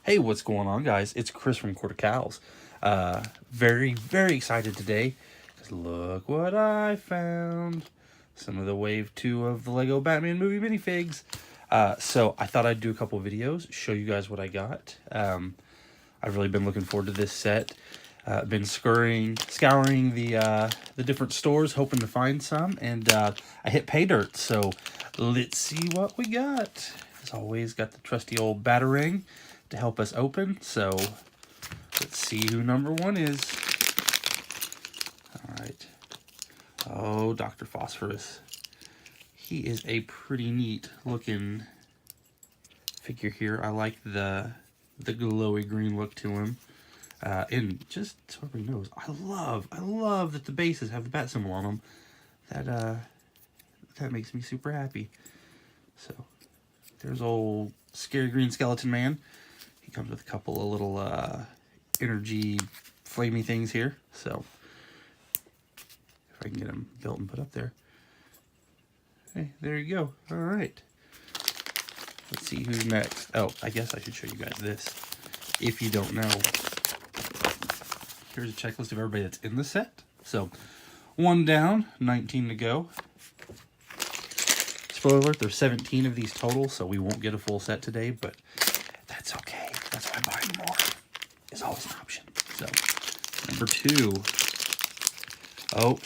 Hey, what's going on, guys? It's Chris from Court of Cowls. Very excited today, because look what I found. Some of the Wave 2 of the Lego Batman movie minifigs. So I thought I'd do a couple videos, show you guys what I got. I've really been looking forward to this set. Been scouring the different stores, hoping to find some, and I hit pay dirt. So let's see what we got. As always, got the trusty old Batarang to help us open. So let's see who number one is. All right. Oh, Dr. Phosphorus. He is a pretty neat looking figure here. I like the glowy green look to him. And just so everybody knows, I love that the bases have the bat symbol on them. That makes me super happy. So there's old scary green skeleton man. He comes with a couple of little energy flamey things here. So if I can get him built and put up there. Hey, there you go. All right. Let's see who's next. Oh, I guess I should show you guys this. If you don't know, here's a checklist of everybody that's in the set. So, 1 down, 19 to go. Spoiler alert, there's 17 of these total, so we won't get a full set today, but that's okay. That's why buying more is always an option. So, number 2. Oh,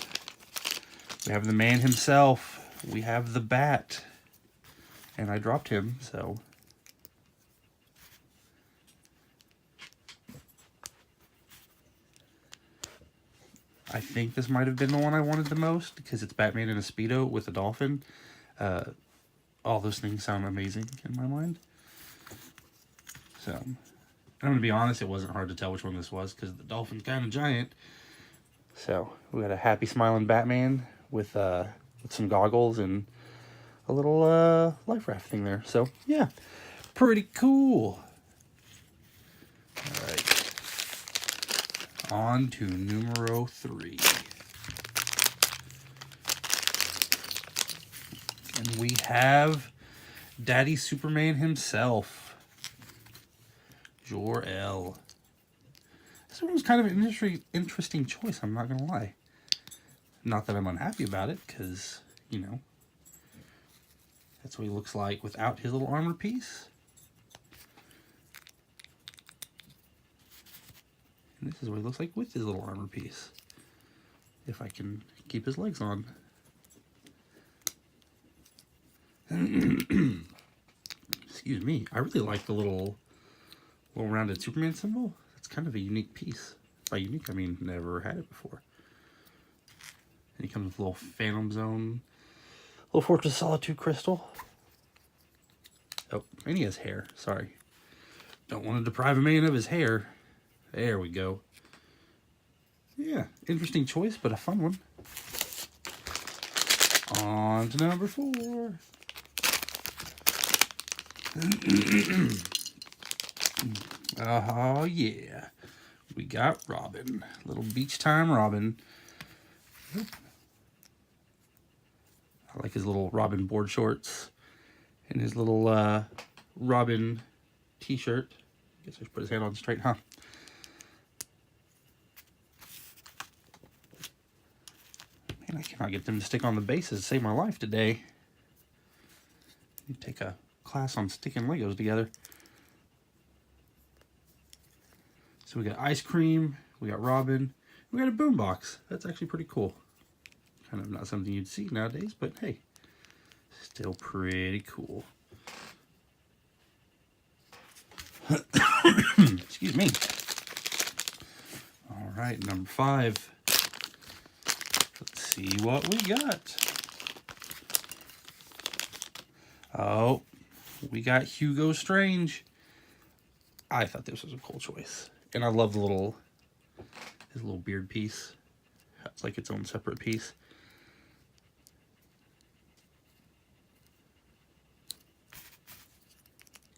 we have the man himself. We have the bat. And I dropped him, so I think this might have been the one I wanted the most, because it's Batman in a Speedo with a dolphin. All those things sound amazing in my mind. So, I'm going to be honest, it wasn't hard to tell which one this was, because the dolphin's kind of giant. So, we got a happy smiling Batman with some goggles and a little life raft thing there. So, yeah, pretty cool. All right. On to numero 3. And we have Daddy Superman himself, Jor-El. This one was kind of an interesting choice, I'm not going to lie. Not that I'm unhappy about it, because, you know, that's what he looks like without his little armor piece. And this is what he looks like with his little armor piece. If I can keep his legs on. Excuse me. I really like the little rounded Superman symbol. It's kind of a unique piece. By unique, I mean never had it before. And he comes with a little Phantom Zone, little Fortress of Solitude crystal. Oh, and he has hair. Sorry. Don't want to deprive a man of his hair. There we go. Yeah, interesting choice, but a fun one. On to number 4. Oh, yeah. We got Robin. Little beach time Robin. I like his little Robin board shorts and his little Robin t-shirt. I guess I should put his hand on straight, huh? Man, I cannot get them to stick on the bases to save my life today. You take a class on sticking Legos together. So we got ice cream, we got Robin, we got a boombox. That's actually pretty cool. Kind of not something you'd see nowadays, but hey, still pretty cool. Excuse me. All right, number 5. Let's see what we got. Oh, we got Hugo Strange. I thought this was a cool choice. And I love the his little beard piece. It's like its own separate piece.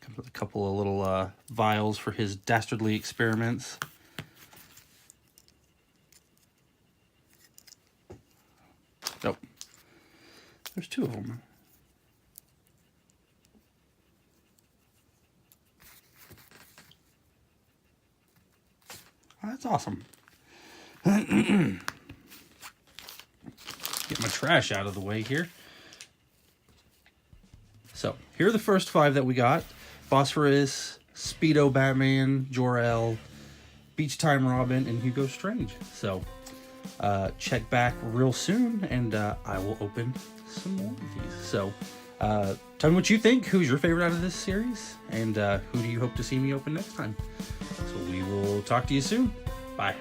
Comes with a couple of little vials for his dastardly experiments. Nope. There's 2 of them. That's awesome. Get my trash out of the way here. So, here are the first 5 that we got. Phosphorus, Speedo Batman, Jor-El, Beach Time Robin, and Hugo Strange. So, check back real soon, and I will open some more of these. So, tell me what you think. Who's your favorite out of this series? And who do you hope to see me open next time? So, we will talk to you soon. Bye.